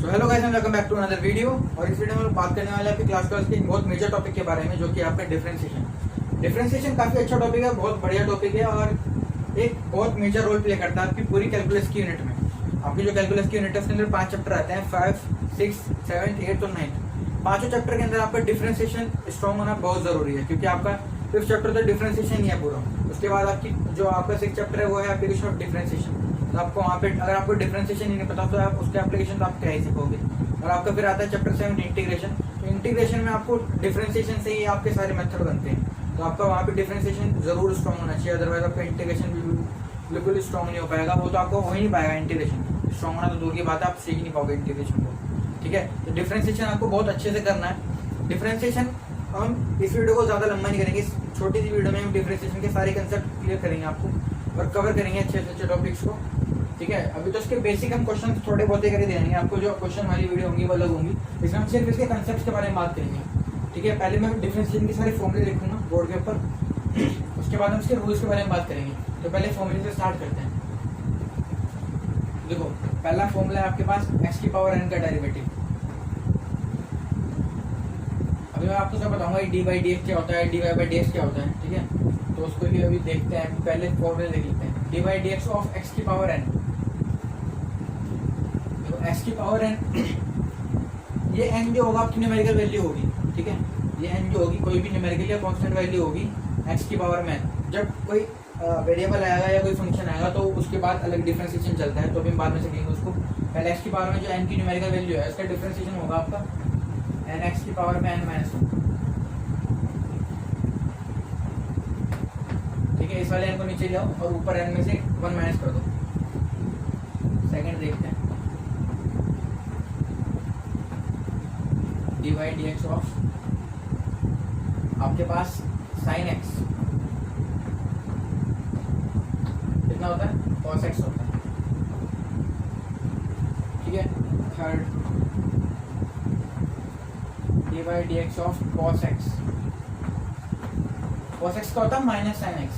तो hello guys and welcome back to another video. और इस वीडियो में हम बात करने वाले हैं आपके क्लास 12 के एक बहुत मेजर टॉपिक के बारे में, जो कि आपका डिफरेंशिएशन। डिफरेंशिएशन काफी अच्छा टॉपिक है, बहुत बढ़िया टॉपिक है और एक बहुत मेजर रोल प्ले करता है आपकी पूरी कैलकुलस की यूनिट में। आपकी जो कैलकुलस की यूनिट है उसके अंदर 5 चैप्टर आते हैं, 5, 6, 7, 8 और 9। पांचों चैप्टर के अंदर आपका डिफरेंशिएशन स्ट्रॉन्ग होना बहुत जरूरी है, क्योंकि आपका 5th चैप्टर तो डिफरेंशिएशन ही है पूरा। उसके बाद आपकी जो आपका 6th चैप्टर है वो है एप्लीकेशन ऑफ डिफरेंशिएशन। तो आपको वहाँ पे अगर आपको डिफरेंशिएशन ही नहीं पता तो आप उसके एप्लीकेशन तो आप क्या ही सीखोगे। और आपका फिर आता है चैप्टर 7 इंटीग्रेशन। तो इंटीग्रेशन में आपको डिफरेंशिएशन से ही आपके सारे मेथड बनते हैं, तो आपका वहाँ पे डिफरेंशिएशन जरूर स्ट्रॉन्ग होना चाहिए, अदरवाइज आपका इंटीग्रेशन बिल्कुल स्ट्रॉन्ग नहीं हो पाएगा। वो तो आपको हो ही नहीं पाएगा इंटीग्रेशन, स्ट्रॉन्ग होना तो दूर की बात है, आप सीख नहीं पाओगे इंटीग्रेशन को। ठीक है, तो डिफरेंशिएशन आपको बहुत अच्छे से करना है। डिफरेंशिएशन हम इस वीडियो को ज़्यादा लंबा नहीं करेंगे, इस छोटी सी वीडियो में हम डिफरेंशिएशन के सारे कंसेप्ट क्लियर करेंगे आपको और कवर करेंगे अच्छे अच्छे टॉपिक्स को। ठीक है, अभी तो इसके बेसिक हम क्वेश्चन थोड़े बहुत ही कर देंगे आपको। जो क्वेश्चन वाली वीडियो होंगी वो अलग होंगी, इसमें हम सिर्फ इसके कंसेप्ट के बारे में बात करेंगे। ठीक है, पहले मैं डिफरेंशिएशन के सारे फॉर्मूले लिखूंगा बोर्ड के ऊपर, उसके बाद हम इसके रूल्स के बारे में बात करेंगे। तो पहले फॉर्मूले से स्टार्ट करते हैं। देखो, पहला फॉर्मूला है आपके पास x की पावर n का डेरिवेटिव। अभी मैं आपको सब बताऊंगा डी बाई डी एक्स क्या होता है, d y by d x क्या होता है। ठीक है, तो उसको भी अभी देखते हैं। पहले फॉर्मूले देख लेते हैं। D by d x of x की पावर n, तो एक्स की पावर n, ये n जो होगा आपकी न्यूमेरिकल वैल्यू होगी। ठीक है, ये n जो होगी कोई भी न्यूमेरिकल या कांस्टेंट वैल्यू होगी x की पावर में। जब कोई वेरिएबल आएगा या कोई फंक्शन आएगा तो उसके बाद अलग डिफरेंशिएशन चलता है, तो अभी हम बाद में सीखेंगे उसको। पहले x की पावर में जो n की न्यूमेरिकल वैल्यू है उसका डिफरेंशिएशन होगा आपका n x की पावर में n माइनस 1। ठीक है, इस वाले n को नीचे ले आओ और ऊपर n में से 1 माइनस कर दो। सेकंड देखते हैं, d y d x of आपके पास साइन x कितना होता है, cos x होता है। ठीक है, third d y d x of cos x, cos x का होता है माइनस साइन x।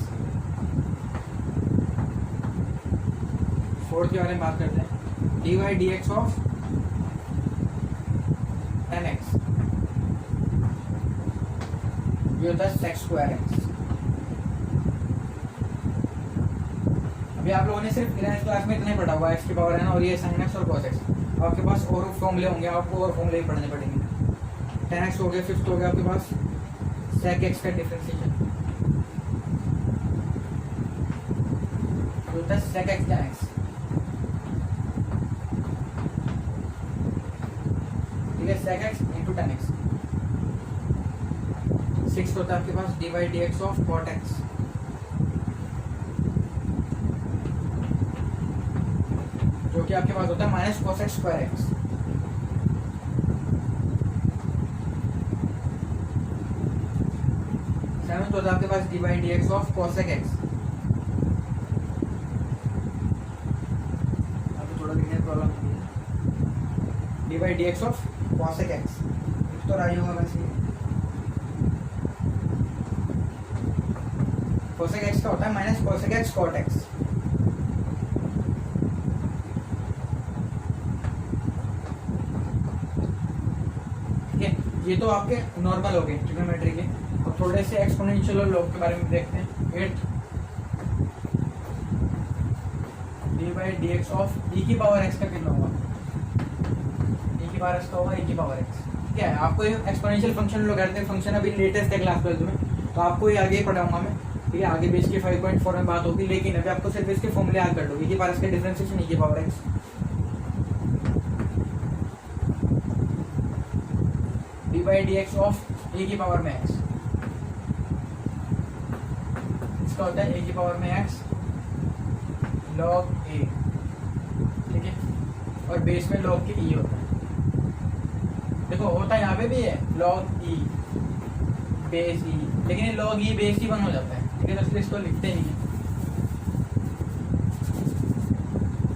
फोर्थ के बारे में बात करते हैं, d y d x of tan x, ये होता है sec स्क्वायर x। अभी आप लोगों ने सिर्फ 11th क्लास में इतना ही पढ़ा हुआ है, x की पावर है ना, और ये sin x और cos x। आपके पास और फॉर्मूले होंगे, आपको और फॉर्मूले ही पढ़ने पड़ेंगे। tan x हो गया, फिफ्थ हो गया आपके पास sec x का डिफरेंशिएशन, होता है sec x tan x। ठीक है, sec x into tan x। Six होता है आपके पास d y d x of cot x, जो कि आपके पास होता है minus cos x square x। Seventh होता है आपके पास d y d x of cosec x। अभी थोड़ा लिखने में प्रॉब्लम होती है, d y d x of cosec x तो राइट होगा वैसे। cosec x का होता है minus cosec x cot x। ठीक है, ये तो आपके नॉर्मल हो गए ट्रिग्नोमेट्री के। अब थोड़े से एक्सपोनेंशियल और लॉग के बारे में देखते हैं। 8 d by d x of e की पावर एक्स का कितना होगा, ई की पावर एक्स का होगा ई की पावर एक्स। ठीक है, आपको ये एक्सपोनेंशियल फंक्शन लोगैरिथमिक फंक्शन अभी लेटेस्ट है क्लास 12 में, तो आपको ये आगे पढ़ाऊंगा मैं। ठीक है, आगे भी इसके 5.4 में बात होगी, लेकिन अभी आपको सिर्फ इसके फॉर्मूले याद कर दो। ई की पावर एक्स का डिफरेंशिएशन ई की power x, d by d x of a की पावर में एक्स, इसका होता है ए की पावर में एक्स लॉग ए। ठीक है, और बेस में लॉग के ई होता है। देखो होता है यहाँ पे भी है लॉग ई बेस ई, लेकिन ये लॉग ई बेस ई 1 हो जाता है। ठीक है, तो इसलिए इसको लिखते नहीं है।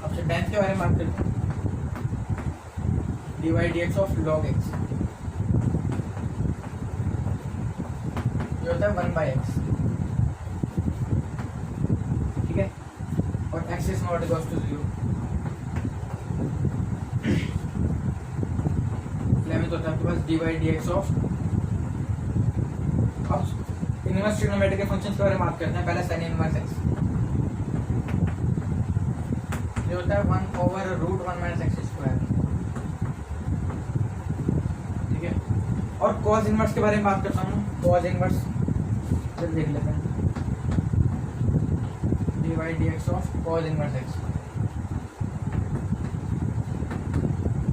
अब 10th के बारे में बात करते हैं, d y d x of log x, ये होता है 1 बाई एक्स। ठीक है, और x is not equal to 0। होता है आपके पास dy dx ऑफ, अब इनवर्स ट्रिग्नोमेट्री के फंक्शंस के बारे में बात करते हैं। पहले sin इनवर्स x, ये होता है 1/√1 - x², ठीक है। और cos इनवर्स के बारे में बात करता हूँ। cos इनवर्स चल देख लेते हैं, dy dx of cos inverse x।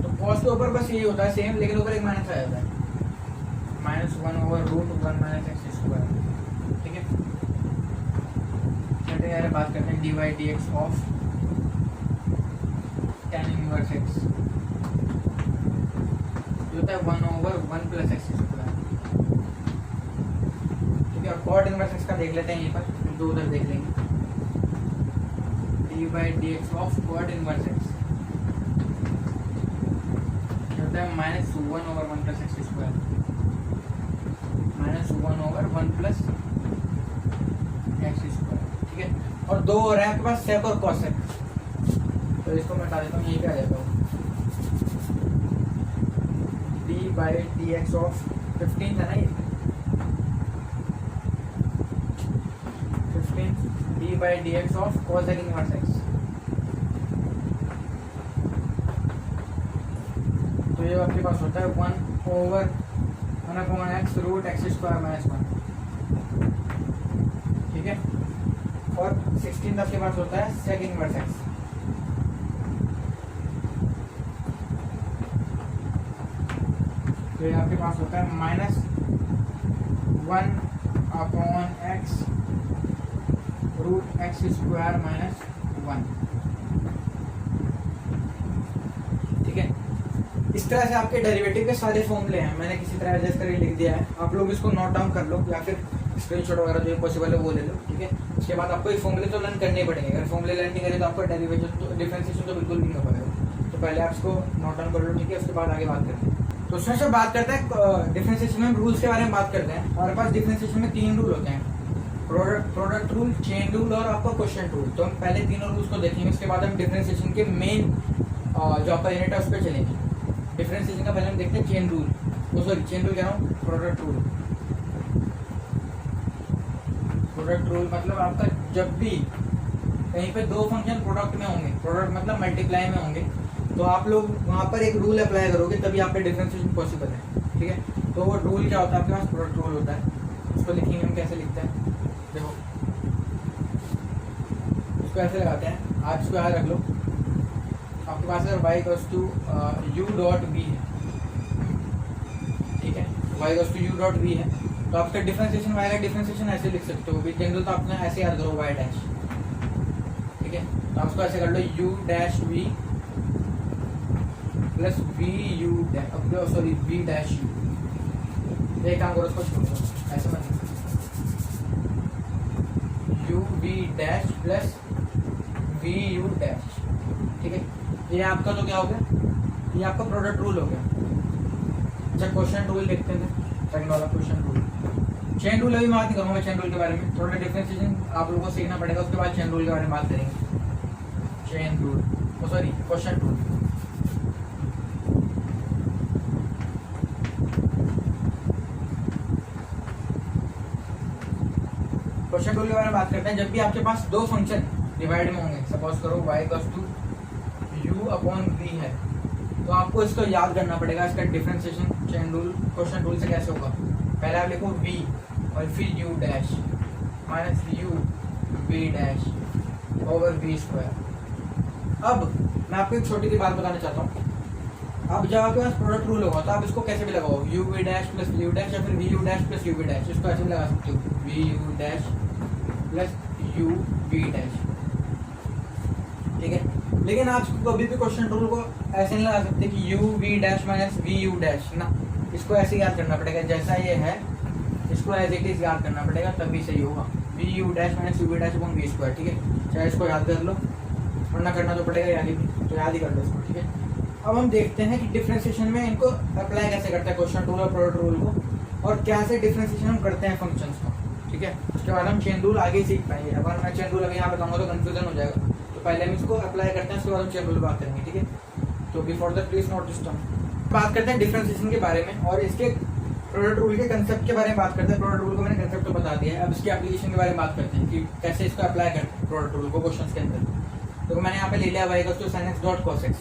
तो cos के ऊपर बस यही होता है सेम, लेकिन ऊपर एक माइनस आ जाता है, -1/√1 - x², ठीक है। चलिए यार बात करते हैं dy dx of tan inverse x, जो होता है 1/1 + x², ठीक है। और cot इनवर्स x का देख लेते हैं, यहीं पर दो उधर देख लेंगे, dy dx of cot inverse x होता है -1/1 + x², -1/1 + x², ठीक है। और दो और है आपके पास sec और cosec, तो इसको मैं हटा देता हूँ, यहीं पे आ जाता हूँ। dy dx ऑफ 15 है ना ये, 15 dy dx of cosec inverse x, तो ये आपके पास होता है 1/1/x √x² - 1, ठीक है। और 16 आपके पास होता है sec इनवर्स x, तो ये आपके पास होता है -1/x √x² - 1, ठीक है। इस तरह से आपके डेरिवेटिव के सारे फॉर्मूले हैं, मैंने किसी तरह एडजस्ट करके लिख दिया है। आप लोग इसको नोट डाउन कर लो या फिर स्क्रीनशॉट वगैरह जो पॉसिबल है वो ले लो, ठीक है। उसके बाद आपको ये फॉर्मूले तो लर्न करने पड़ेंगे, अगर फॉर्मूले लर्न नहीं करें तो आपका डेरिवेटिव तो डिफरेंशिएशन तो बिल्कुल भी नहीं हो पाएगा। तो पहले आप इसको नोट डाउन कर लो, ठीक है। उसके बाद आगे बात करते हैं। तो उसमें से बात करते हैं डिफरेंशिएशन में रूल्स के बारे में बात करते हैं। हमारे पास डिफरेंशिएशन में 3 रूल होते हैं, प्रोडक्ट रूल, चेन रूल और आपका क्वोशिएंट रूल। तो हम पहले तीनों रूल्स को देखेंगे, उसके बाद हम डिफरेंशिएशन के मेन जो आपका यूनिट है उस पर चलेंगे। डिफरेंशिएशन का पहले हम देखते हैं chain rule, sorry chain rule कह रहा हूँ, प्रोडक्ट रूल। प्रोडक्ट रूल मतलब आपका जब भी कहीं पे दो फंक्शन प्रोडक्ट में होंगे, प्रोडक्ट मतलब मल्टीप्लाई में होंगे, तो आप लोग वहाँ पर एक रूल अप्लाई करोगे तभी आपका डिफरेंशिएशन पॉसिबल है, ठीक है। तो वो रूल क्या होता है आपके पास, प्रोडक्ट रूल होता है। उसको लिखेंगे हम, कैसे लिखते हैं देखो, उसको ऐसे लगाते हैं, आप इसको याद रख लो। आपके पास अगर y = u.v है, ठीक है, y = u.v है, तो आपका डिफरेंशिएशन y का डिफरेंशिएशन ऐसे लिख सकते हो, जनरल तो आपने ऐसे याद करो y डैश, ठीक है। तो आप उसको ऐसे कर लो u-v plus v dash u। एक काम करो, उसको छोड़ दो, ऐसे मत u-v dash plus v-u dash, ठीक है। ये आपका तो क्या हो गया, ये आपका प्रोडक्ट रूल हो गया। अच्छा क्वोशिएंट रूल देखते हैं, सेकंड वाला क्वोशिएंट रूल। चेन रूल अभी बात नहीं करूँगा मैं चेन रूल के बारे में, थोड़ा डिफरेंशिएशन आप लोगों को सीखना पड़ेगा, उसके बाद चेन रूल के बारे में बात करेंगे। Chain rule, sorry quotient rule. Quotient rule के बारे में बात करते हैं। जब भी आपके पास दो फंक्शन डिवाइड में होंगे, सपोज करो y = u/v है, तो आपको इसको याद करना पड़ेगा, इसका differentiation chain rule quotient rule से कैसे होगा। पहले आप लिखो v और फिर u dash minus u v dash over v²। अब मैं आपको एक छोटी सी बात बताना चाहता हूँ। अब जब आपके पास प्रोडक्ट रूल होगा तो आप इसको कैसे भी लगाओ, u v dash plus v dash या फिर v u dash plus u v dash, इसको ऐसे भी लगा सकते हो, v u dash plus u v dash, ठीक है। लेकिन आप कभी भी क्वेश्चन रूल को ऐसे नहीं लगा सकते कि u v dash minus v u dash ना, इसको ऐसे याद करना पड़ेगा जैसा ये है, इसको एज इट इज याद करना पड़ेगा तभी सही होगा। v u dash minus u v dash upon v², ठीक है। चाहे इसको याद कर लो, वरना करना तो पड़ेगा याद ही, तो याद ही कर लो इसको, ठीक है। अब हम देखते हैं कि डिफरेंशिएशन में इनको अप्लाई कैसे करते हैं, क्वेश्चन रूल और प्रोडक्ट रूल को, और कैसे डिफरेंशिएशन हम करते हैं फंक्शंस को, ठीक है। उसके बाद हम चेन रूल आगे सीख पाएंगे। अगर मैं चेन रूल अभी यहाँ बताऊंगा तो कंफ्यूजन हो जाएगा, तो पहले हम इसको अप्लाई करते हैं, उसके बाद हम चेन रूल बात करेंगे, ठीक है। तो before that please note this term. बात करते हैं डिफरेंशिएशन के बारे में और इसके प्रोडक्ट रूल के कंसेप्ट के बारे में बात करते हैं। प्रोडक्ट रूल को मैंने कंसेप्ट तो बता दिया है, अब इसकी एप्लीकेशन के बारे में बात करते हैं कि कैसे इसको अप्लाई करते हैं प्रोडक्ट रूल को क्वेश्चंस के अंदर। तो मैंने यहाँ पे ले लिया y = sin x dot cos x।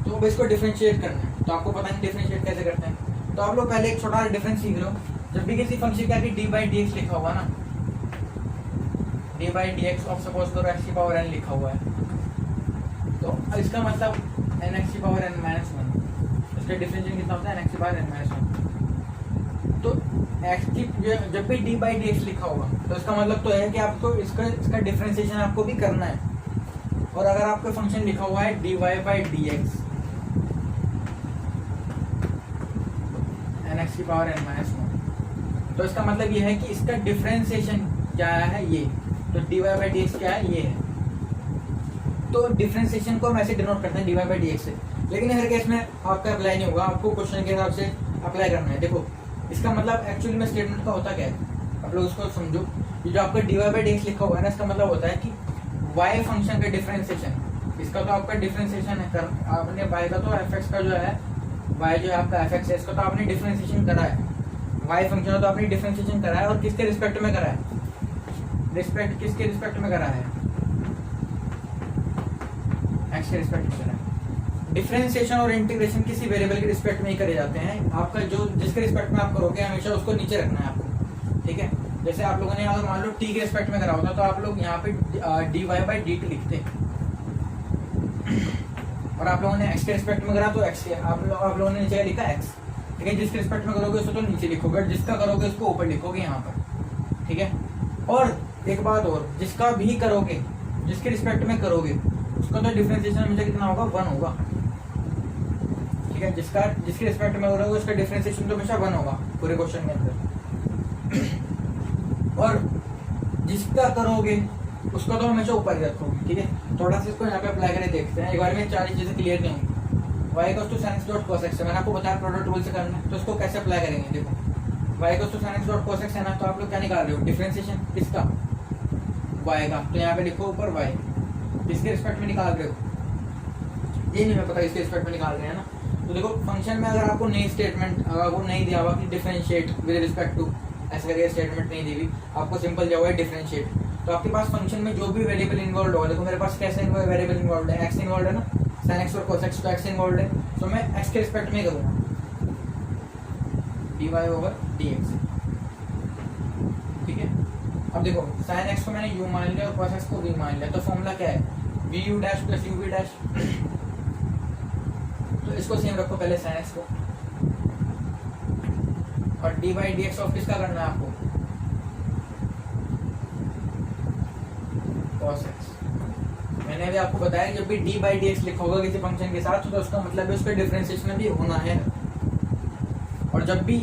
तो अब इसको डिफरेंशिएट करना है, तो आपको पता नहीं डिफरेंशिएट कैसे करते हैं। तो आप लोग पहले एक छोटा डिफरेंस सीख लो। जब भी किसी फंक्शन का d/dx लिखा हुआ ना, d/dx ऑफ सपोज करो x⁴n लिखा हुआ है, तो इसका मतलब nx⁴n-1। इसका डिफरेंशिएशन कितना होता है nx⁴n-1। तो x की जब भी d/dx लिखा होगा तो इसका मतलब तो है कि आपको इसका डिफरेंशिएशन आपको भी करना है। और अगर आपका फंक्शन लिखा हुआ है dy/dx nx⁴n-1, तो इसका मतलब ये है कि इसका डिफरेंशिएशन क्या है, ये। तो dy/dx क्या है, ये है। तो डिफरेंशिएशन को हम ऐसे डिनोट करते हैं dy/dx से, लेकिन हर केस में आपका अप्लाई नहीं होगा, आपको क्वेश्चन के हिसाब से अप्लाई करना है। देखो इसका मतलब एक्चुअली में स्टेटमेंट का होता क्या है, आप लोग उसको समझो। ये जो आपका dy/dx लिखा हुआ है ना, इसका मतलब होता है कि y फंक्शन का डिफरेंशिएशन, इसका तो आपका डिफरेंशिएशन है आपने y का, तो fx का जो है y जो है आपका fx है, इसका तो आपने डिफरेंशिएशन करा है। y फंक्शन है तो आपने डिफरेंशिएशन करा है, और किसके रिस्पेक्ट में करा है, किसके रिस्पेक्ट में करा है, x के रिस्पेक्ट में करा है। डिफरेंशिएशन और इंटीग्रेशन किसी वेरिएबल के रिस्पेक्ट में ही करे जाते हैं। आपका जो जिसके रिस्पेक्ट में आप करोगे हमेशा उसको नीचे रखना है आपको, ठीक है। जैसे आप लोगों ने अगर मान लो t के रिस्पेक्ट में करा होता तो आप लोग यहाँ पे dy/dt लिखते, और आप लोगों ने x के रिस्पेक्ट में करा तो x के आप लोगों ने नीचे लिखा x, ठीक है। जिसके रिस्पेक्ट में करोगे उसको तो नीचे लिखोगे, जिसका करोगे उसको ऊपर लिखोगे यहाँ पर, ठीक है। और एक बात और, जिसका भी करोगे, जिसके रिस्पेक्ट में करोगे उसका तो डिफरेंशिएशन हमेशा कितना होगा, 1 होगा, ठीक है। जिसके रिस्पेक्ट में करोगे उसका डिफरेंशिएशन तो हमेशा 1 होगा पूरे क्वेश्चन के अंदर। और जिसका करोगे उसका तो हमेशा ऊपर ही रखोगे, ठीक है। थोड़ा सा इसको यहाँ पे अप्लाई करके देखते हैं, एक बार में 4 चीजें क्लियर नहीं होंगी। y = sin x dot cos x, मैंने आपको बताया प्रोडक्ट रूल से करना है, तो इसको कैसे अप्लाई करेंगे। देखो y = sin x dot cos x है ना, तो आप लोग क्या निकाल रहे हो, डिफरेंशिएशन किसका, y का। तो यहाँ पे लिखो ऊपर y, किसके रिस्पेक्ट में निकाल रहे हो, ये नहीं मैं पता इसके रिस्पेक्ट में निकाल रहे हैं ना। तो देखो फंक्शन में अगर आपको नई स्टेटमेंट अगर वो नहीं दिया हुआ कि डिफरेंशिएट विद रिस्पेक्ट टू, ऐसे करके स्टेटमेंट नहीं दी हुई, आपको सिंपल दिया हुआ है डिफरेंशिएट, तो आपके पास फंक्शन में जो भी वेरिएबल इन्वॉल्व होगा, देखो मेरे पास कैसे वेरिएबल इन्वॉल्व है, x इन्वॉल्व है ना, sin x और cos x, तो x इन्वॉल्व है, तो मैं x के रिस्पेक्ट में करूँगा dy/dx, ठीक है। अब देखो sin x को मैंने u मान लिया और cos x को v मान लिया, तो फॉर्मूला क्या है, vu' + uv'। तो इसको सेम रखो पहले sin x को, और dy/dx ऑफ किसका करना है आपको, cos x। मैंने अभी आपको बताया जब भी d/dx लिखा होगा किसी फंक्शन के साथ तो उसका मतलब है उसका डिफरेंशिएशन भी होना है, और जब भी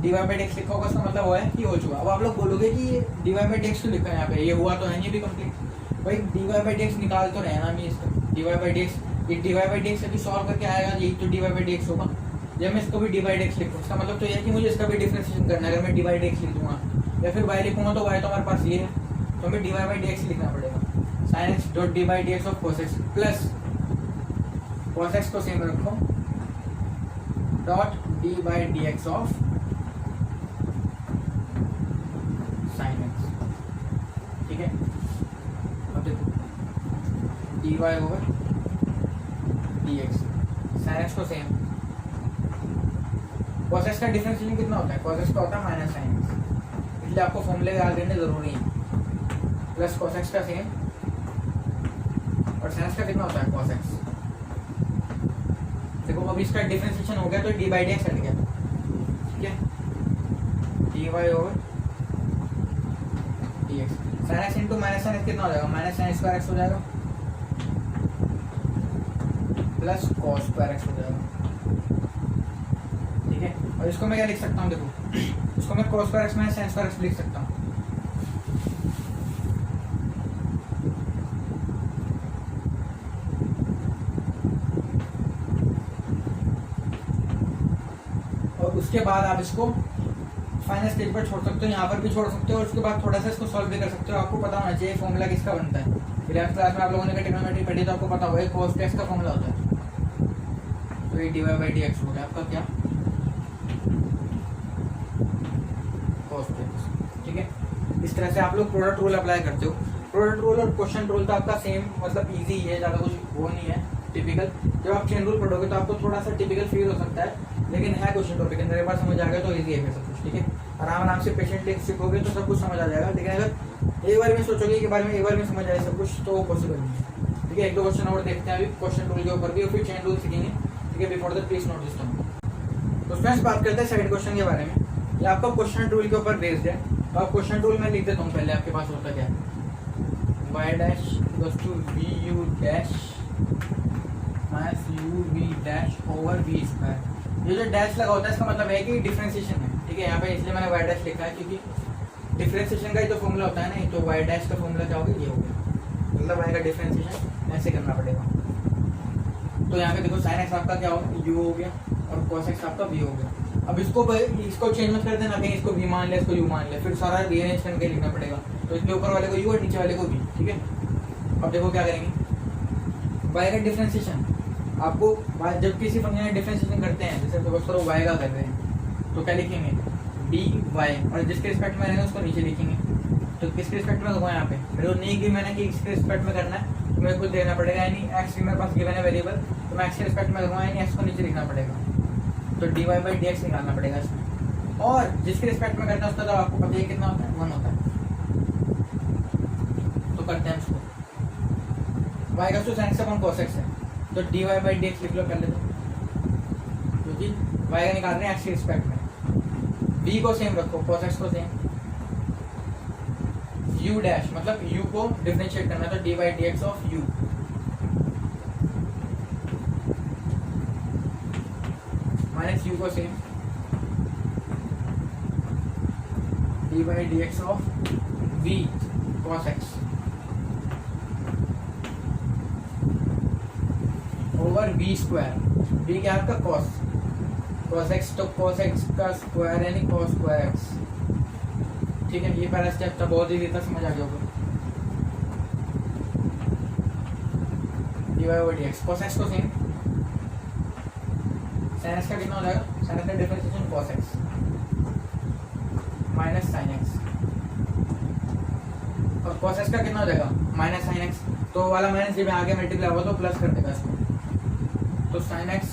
dy/dx लिखा होगा उसका मतलब वो है कि हो चुका। अब आप लोग बोलोगे कि ये dy/dx क्यों लिखा है यहाँ पे, ये हुआ तो है नहीं भी कंप्लीट। भाई dy/dx निकाल तो रहे ना मैं इसका, dy/dx ये dy/dx अभी सॉल्व करके आएगा, यही तो dy/dx होगा। जब मैं इसको भी dy/dx लिखूँ उसका मतलब तो ये है कि मुझे इसका भी डिफरेंशिएशन करना है। अगर मैं dy/dx लिख दूंगा या फिर y लिखूंगा तो y तो हमारे पास ये है, तो हमें dy/dx लिखना पड़ेगा, sin x dot dy/dx of cos x plus cos x को सेम रखो dot dy/dx of sin x, ठीक है। अब देखो dy/dx sin x को सेम, cos x का डिफरेंशिएशन कितना होता है, cos x का होता है माइनस sin x, इसलिए आपको फॉर्मूले याद करने जरूरी है। प्लस cos x का सेम, और sin x का कितना होता है cos x। देखो अब इसका डिफरेंशिएशन हो गया तो dy/dx हट गया, ठीक है। dy/dx sin x into minus sin x कितना हो जाएगा, माइनस sin स्क्वायर x हो जाएगा प्लस cos स्क्वायर x हो जाएगा, ठीक है। और इसको मैं क्या लिख सकता हूँ, देखो इसको मैं cos square x minus sin square x लिख सकता हूँ। और उसके बाद आप इसको फाइनल स्टेज पर छोड़ सकते हो, यहाँ पर भी छोड़ सकते हो, और उसके बाद थोड़ा सा इसको सॉल्व भी कर सकते हो। आपको पता होना चाहिए फॉर्मूला किसका बनता है। 11th क्लास में आप लोगों ने ट्रिग्नोमेट्री पढ़ी तो आपको पता होगा cos x का फॉर्मूला होता है, तो ये dy बाई डी एक्स हो गया आपका क्या, cos x, ठीक है। इस तरह से आप लोग प्रोडक्ट रूल अप्लाई करते हो। प्रोडक्ट रूल और क्वेश्चन रूल तो आपका सेम मतलब इजी है, ज़्यादा कुछ वो नहीं है टिपिकल। जब आप चेन रूल पढ़ोगे तो आपको थोड़ा सा टिपिकल फील हो सकता है, लेकिन है क्वेश्चन टॉपिक अंदर एक बार समझ आ गया तो इजी है फिर सब कुछ, ठीक है। आराम से पेशेंटली सीखोगे तो सब कुछ समझ आ जाएगा, लेकिन अगर एक बार में सोचोगे कि बारे में एक बार में समझ आए सब कुछ तो पॉसिबल नहीं है, ठीक है। एक दो क्वेश्चन और देखते हैं अभी क्वेश्चन रूल के ऊपर भी, और फिर चेन रूल सीखेंगे, ठीक है। Before that please note this term. तो फ्रेंड्स बात करते हैं सेकंड क्वेश्चन के बारे में। ये आपका क्वेश्चन रूल के ऊपर बेस्ड है। तो आप क्वेश्चन रूल में लिख देता हूँ पहले, आपके पास होता क्या है, y dash equals to v u dash minus u v dash over v square. ये जो डैश लगा होता है इसका मतलब है कि डिफरेंशिएशन है, ठीक है। यहाँ पे इसलिए मैंने y डैश लिखा है क्योंकि डिफरेंशिएशन का ही तो फॉर्मूला होता है ना, तो y डैश का फॉर्मूला क्या होगा, ये होगा, मतलब y का डिफरेंशिएशन ऐसे करना पड़ेगा। तो यहाँ पे देखो sin x आपका क्या होगा, u हो गया, और cos x आपका v हो गया। अब इसको चेंज मत कर देना, कहीं इसको v मान ले, इसको u मान ले, फिर सारा रीअरेंज करके लिखना पड़ेगा। तो इसके ऊपर वाले को u और नीचे वाले को v, ठीक है। अब देखो क्या करेंगे, y का डिफरेंशिएशन आपको जब किसी फंक्शन का डिफरेंशिएशन करते हैं, जैसे सपोज करो y का कर रहे हैं, तो क्या लिखेंगे dy, और जिसके रिस्पेक्ट में रहेगा उसको नीचे लिखेंगे। तो किसके रिस्पेक्ट में होगा यहाँ पे, मेरे को नहीं कि मैंने कि इसके रिस्पेक्ट में करना है, तो मेरे को देना पड़ेगा, यानी x मेरे पास गिवन है वेरिएबल, तो मैं x के रिस्पेक्ट में करूँगा, यानी x को नीचे लिखना पड़ेगा, तो dy बाई डी एक्स निकालना पड़ेगा इसमें। और जिसके रिस्पेक्ट में करना है उसका तो आपको पता है कितना होता है, 1 होता है। तो करते हैं इसको, y का to sin x upon cos x है, तो dy बाई डी एक्स लिख लो पहले, तो क्योंकि y का निकाल रहे हैं x के रिस्पेक्ट में, v को सेम रखो, cos x को सेम, u डैश मतलब u को डिफरेंशिएट करना है, तो dy by d x of u minus u को same dy by d x of v cos x over v square. v क्या है आपका cos x, तो cos x का स्क्वायर यानी cos स्क्वायर x, ठीक है। ये पहला स्टेप था, बहुत ही था, समझ आ गया होगा। dy over d x, cos x को सेम, sin x का कितना हो जाएगा, sin x का differentiation cos x minus sin x, और cos x का कितना हो जाएगा माइनस sin x, तो वाला माइनस जब आगे मल्टीप्लाई होगा तो प्लस कर देगा इसको, तो sin x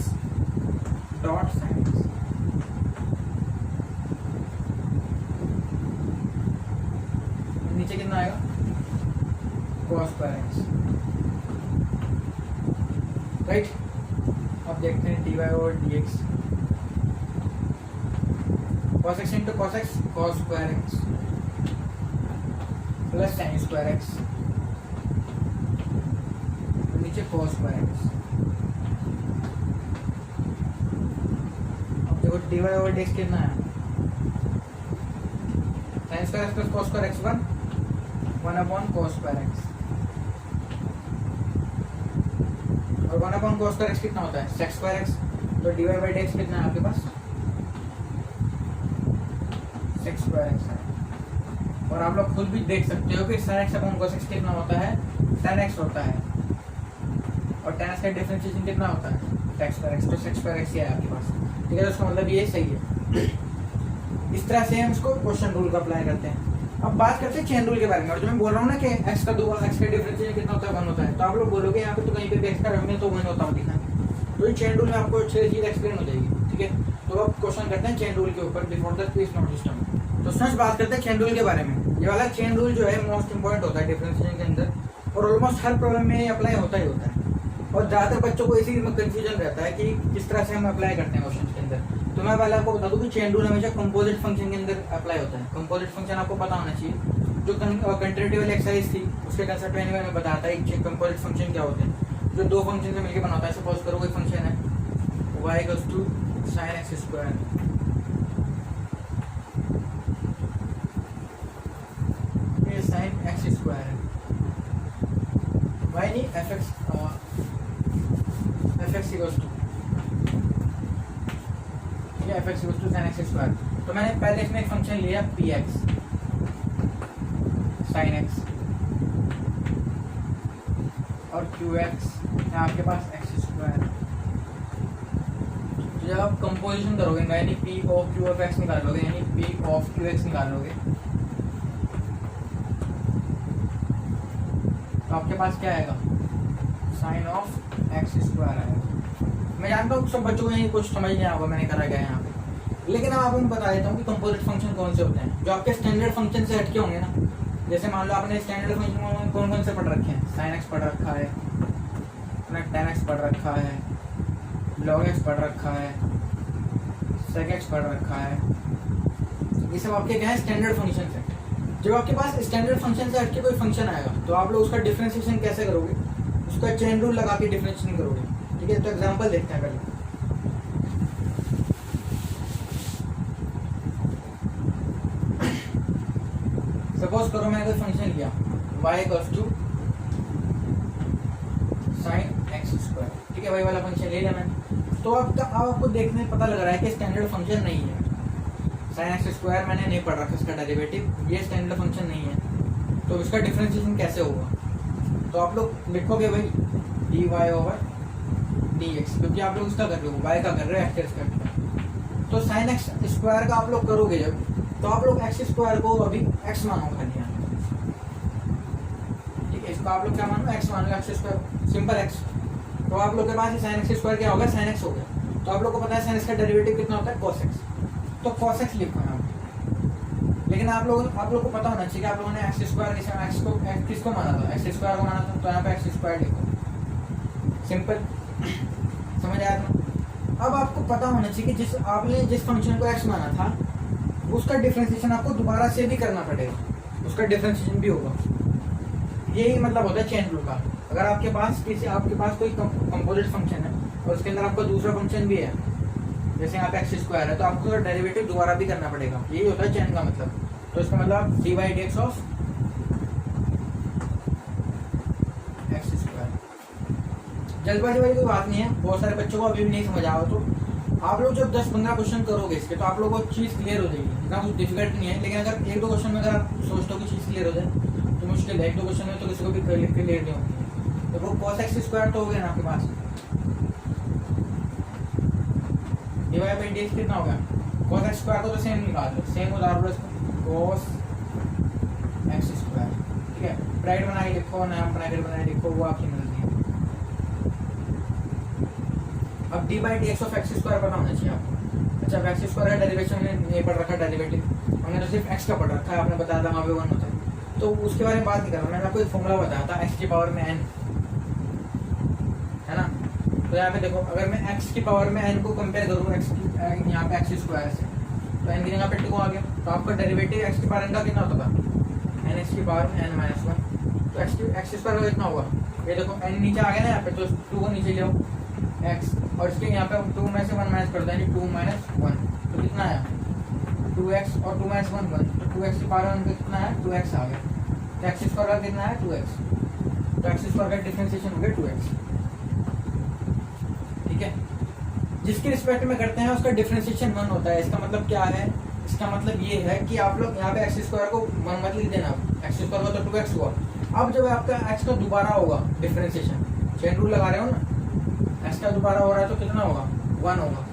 dot sin x, नीचे कितना आएगा cos स्क्वायर x, राइट। अब देखते हैं dy और dx, cos x into cos x, cos square x plus sin square x, नीचे cos स्क्वायर x। अब देखो dy और dx कितना है, sin square x plus cos square x 1 upon cos square x, और 1 अपॉन cos स्क्वायर x कितना होता है sec स्क्वायर x, तो dy बाई dx कितना है आपके पास sec स्क्वायर x है। और आप लोग खुद भी देख सकते हो कि sin x upon cos x कितना होता है, tan x होता है, और tan x का डिफरेंशिएशन कितना होता है sec स्क्वायर x, तो sec स्क्वायर x ही है आपके पास, ठीक है। तो इसका मतलब ये सही है। इस तरह से हम इसको क्वेश्चन रूल का अप्लाई करते हैं। अब बात करते हैं चेन रूल के बारे में, और जो मैं बोल रहा हूँ ना कि x का डिफरेंशिएशन कितना होता है 1 होता है, तो आप लोग बोलोगे यहाँ पे तो कहीं पे भी x का रखने तो 1 होता है दिखा, तो ये चेन रूल में आपको अच्छी चीज एक्सप्लेन हो जाएगी, ठीक है। तो अब क्वेश्चन करते हैं चेन रूल के ऊपर, before that please note this term. तो फ्रेंड्स बात करते हैं चेन रूल के बारे में। ये वाला चेन रूल जो है मोस्ट इंपॉर्टेंट होता है डिफरेंशिएशन के अंदर, और ऑलमोस्ट हर प्रॉब्लम में अप्लाई होता ही होता है, और ज़्यादातर बच्चों को इसी में कंफ्यूजन रहता है कि किस तरह से हम अप्लाई करते हैं क्वेश्चन के अंदर। तो मैं पहले आपको बता दूं कि चेन रूल हमेशा कंपोजिट फंक्शन के अंदर अप्लाई होता है। कंपोजिट फंक्शन आपको पता होना चाहिए, जो कंट्रीटिव वाली एक्सरसाइज थी उसके कंसेप्ट में मैंने बताया था एक कंपोजिट फंक्शन क्या होते हैं, जो दो फंक्शन से मिलकर बनाता है। सपोज करो कोई फंक्शन है y equals to sin x square, ये sin x स्क्वायर है, y नहीं fx equals to, fx equals to sin x square. तो मैंने पहले इसमें एक फंक्शन लिया px sin x, और qx है आपके पास x स्क्वायर, तो जब आप कंपोजिशन करोगे यानी P of Q of x निकालोगे, यानी पी ऑफ क्यू एक्स निकालोगे, तो आपके पास क्या आएगा, साइन ऑफ एक्स स्क्वायर आएगा। मैं जानता हूँ सब बच्चों को यही कुछ समझ नहीं आएगा मैंने करा क्या है यहाँ पे, लेकिन अब आपको मैं बता देता हूँ कि कंपोजिट फंक्शन कौन से होते हैं जो आपके स्टैंडर्ड फंक्शन से हटके होंगे ना। जैसे मान लो आपने स्टैंडर्ड फंक्शन कौन कौन से पढ़ रखे हैं, साइन एक्स पढ़ रखा है, टेन एक्स पढ़ रखा है, लॉग एक्स पढ़ रखा है, सेक एक्स पढ़ रखा है, ये सब आपके क्या है, स्टैंडर्ड फंक्शन है। जब आपके पास स्टैंडर्ड फंक्शन से हटके कोई फंक्शन आएगा तो आप लोग उसका डिफरेंशिएशन कैसे करोगे, उसका चेन रूल लगा के डिफरेंशिएशन करोगे। ठीक है, तो एग्जांपल देखते हैं पहले। सपोज करो मैंने कोई फंक्शन लिया y equals to sine x square, ठीक है, वही वाला फंक्शन ले लिया मैंने। तो अब आपको देखने में पता लग रहा है कि स्टैंडर्ड फंक्शन नहीं है, साइन एक्स स्क्वायर मैंने नहीं पढ़ रखा इसका डेरिवेटिव, ये स्टैंडर्ड फंक्शन नहीं है, तो इसका डिफरेंशिएशन कैसे होगा। तो आप लोग लिखोगे भाई d y over d x, क्योंकि आप लोग इसका कर रहे हो, वाई का कर रहे हो एक्स के रिस्पेक्ट में। तो साइन एक्स स्क्वायर का आप लोग करोगे जब, तो आप लोग एक्स स्क्वायर को अभी एक्स मानो खाली यहाँ, ठीक है, इसको आप लोग क्या मानो, एक्स मानो, एक्स स्क्वायर सिंपल एक्स। तो आप लोग के पास साइन एक्स स्क्वायर क्या होगा, साइन एक्स हो गया। तो आप लोग को पता है साइन एक्स का डेरिवेटिव कितना होता है, कॉस एक्स, तो कॉस एक्स लिखो यहाँ पे। लेकिन आप लोग को पता होना चाहिए कि आप लोगों ने एक्स स्क्वायर किसको माना था, एक्स स्क्वायर को माना था, तो यहाँ पे एक्स स्क्वायर लिखो, सिंपल, समझ आया था। अब आपको पता होना चाहिए कि आपने जिस फंक्शन को एक्स माना था उसका डिफरेंशिएशन आपको दोबारा से भी करना पड़ेगा, उसका डिफरेंशिएशन भी होगा। यही मतलब होता है चेन रूल का। अगर आपके पास कोई कंपोजिट फंक्शन है और उसके अंदर आपका दूसरा फंक्शन भी है, जैसे यहाँ पे एक्स स्क्वायर है, तो आपको उसका डेरिवेटिव दोबारा भी करना पड़ेगा, यही होता है चेन का मतलब। तो इसका मतलब D by d x of x square. जल्दबाजी वाली कोई बात नहीं है, बहुत सारे बच्चों को अभी भी नहीं समझ आया, तो आप लोग जब 10-15 क्वेश्चन करोगे इसके, तो आप लोगों को चीज़ क्लियर हो जाएगी। इतना कुछ डिफिकल्ट नहीं है, लेकिन अगर 1-2 क्वेश्चन में अगर आप सोचते हो कि चीज़ क्लियर हो जाए तो मुश्किल है। 1-2 क्वेश्चन में तो किसी को भी क्लियर नहीं होती। तो वो कॉस एक्स स्क्वायर तो हो गया ना आपके पास, डिवाइड बाई डी एक्स कितना हो गया, कॉस एक्स स्क्वायर को तो सेम निकाल लो, सेम उदाहरण कॉस एक्स स्क्वायर, ठीक है, ब्रैकेट बना के लिखो, ना ब्रैकेट बना के लिखो, वो आपकी मर्जी है। अब D by d x of x square पता होना चाहिए आपको। अच्छा, एक्स स्क्वायर का डेरिवेशन हमने नहीं पढ़ रखा, डेरिवेटिव हमने तो सिर्फ एक्स का पढ़ रखा है, आपने बताया था वहाँ पे 1 होता है, तो उसके बारे में बात नहीं कर रहा। मैंने आपको एक फॉर्मूला बताया था एक्स की पावर में n, है ना। तो यहाँ पे देखो, अगर मैं एक्स की पावर में n को कंपेयर करूँ यहाँ पे एक्स स्क्वायर से, तो n की जगह पे 2 आ गया, तो आपका डेरिवेटिव एक्स की पावर n का कितना होता था, n एक्स की पावर में n माइनस 1, तो एक्स स्क्वायर का कितना होगा, ये देखो n नीचे आ गया ना यहाँ पे, तो 2 को नीचे ले आओ x, और इसके यहाँ पे 2 में से 1 माइनस कर देंगे, 2 माइनस 1, तो कितना आया 2x, और 2 माइनस 1 1, तो 2x की पावर 1 कितना है, 2x आ गया। तो एक्स स्क्वायर का कितना है, 2x, तो एक्स स्क्वायर का डिफरेंशिएशन हो गया 2x, ठीक है। जिसके रिस्पेक्ट में करते हैं उसका डिफरेंशिएशन 1 होता है। इसका मतलब क्या है, इसका मतलब ये है कि आप लोग यहाँ पे एक्स स्क्वायर को 1 मत लिख देना, एक्स स्क्वायर का तो 2x हुआ। अब जब आपका एक्स का दोबारा होगा डिफरेंशिएशन, चेन रूल लगा रहे हो ना, एक्स का दोबारा हो रहा है तो कितना होगा, 1 होगा,